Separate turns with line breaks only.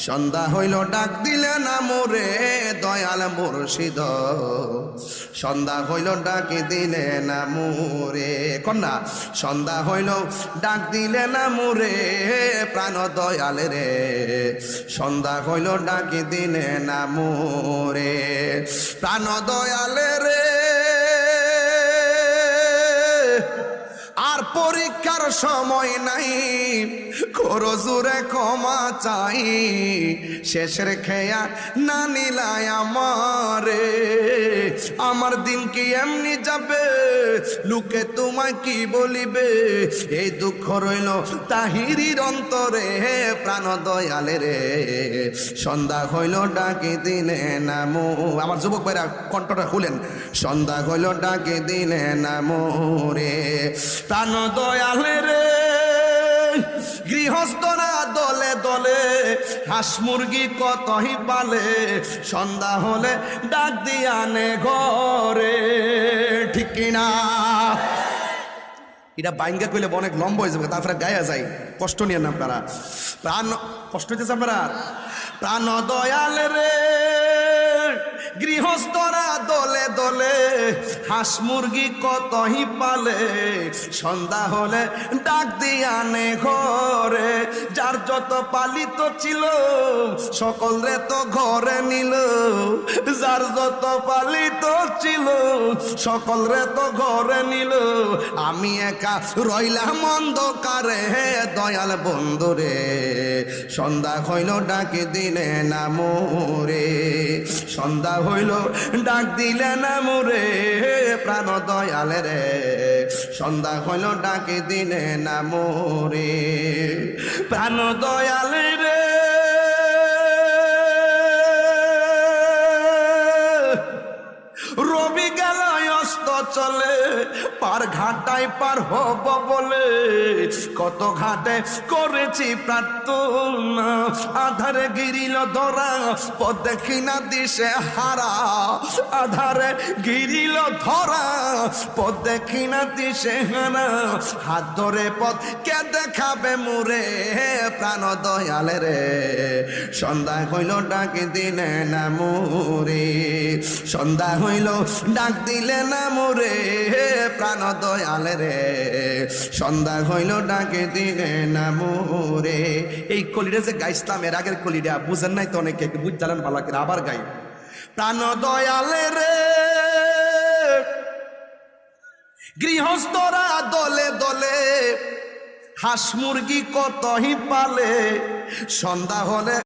সন্ধ্যা হইল ডাক দিলে না মোরে দয়াল মুর্শিদ, সন্ধ্যা হইল ডাক দিলে না মোরে কন্যা, সন্ধ্যা হইল ডাক দিলে না মোরে প্রাণ দয়াল রে, সন্ধ্যা হইল ডাক দিলে না মোরে প্রাণ দয়াল রে। আর পরীক্ষার সময় নাই, করো জোরে ক্ষমা চাই, শেষের খেয়া না নিলাই আমারে, আমার দিন কি এমনি যাবে, লোকে তোমায় কি বলিবে, এই দুঃখ রইল তাহিরির অন্তরে প্রাণ দয়ালে রে, সন্ধ্যা হইল ডাকে দিলে নামো। আমার যুবক ভাইরা কণ্ঠটা খুলেন, সন্ধ্যা হইল ডাকে দিলে নামো রে প্রাণ দয়ালে রে। গৃহস্থরা দলে দলে হাঁস মুরগি কতই পালে, সন্ধ্যা হলে ডাক দিয়ানে ঘরে, ঠিক কিনা? এটা বাইঙ্গা কইলে অনেক লম্বা হয়ে যাবে, তারপরে গায়ে যায়, কষ্ট নিয়ে না আপনারা, প্রাণ কষ্ট হইতেছে আপনারা। প্রাণ দয়াল রে গৃহস্থরা দলে দলে হাঁস মুরগি কতই পালে, সন্ধ্যা হলে ডাক দিয়ানে ঘরে, যার যত পালিত ছিল সকল রে তো ঘরে নিল, যার যত পালিত ছিল সকল রে তো ঘরে নিল, আমি একা রইলাম অন্ধকারে দয়াল বন্ধু রে, সন্ধ্যা হইল ডাকে দিলে না মোরে, সন্ধ্যা হইল ডাক দিলে না মোরে প্রাণ দয়াল রে, সন্ধ্যা হইল ডাকে দিলে না মোরে প্রাণ দয়াল রে। রবি গেল অস্ত চলে, পার ঘাটায় পার হব বলে, কত ঘাটে করেছি প্রার্থনা, আধারে গিরিল ধরা পথ দেখি না দিশে হারা, আধারে গিরিল ধরা পথ দেখি না দিশে হারা, হাত ধরে পথ কে দেখাবে মুরে প্রাণ দয়াল রে, সন্ধ্যা হইল ডাক দিলে না মোরে, সন্ধ্যা হইল ডাক দিলে না মোরে প্রাণ দয়াল রে, সন্ধ্যা হইল ডাকে দিলে না মোরে। এই কলিটা যে গাইছিলাম এর আগের কলিটা বুঝেন নাই তো অনেকে, বুঝলেন ভালো করে আবার গাই। প্রাণ দয়াল রে গৃহস্থরা দলে দলে হাঁস মুরগি কতই পালে, সন্ধ্যা হলে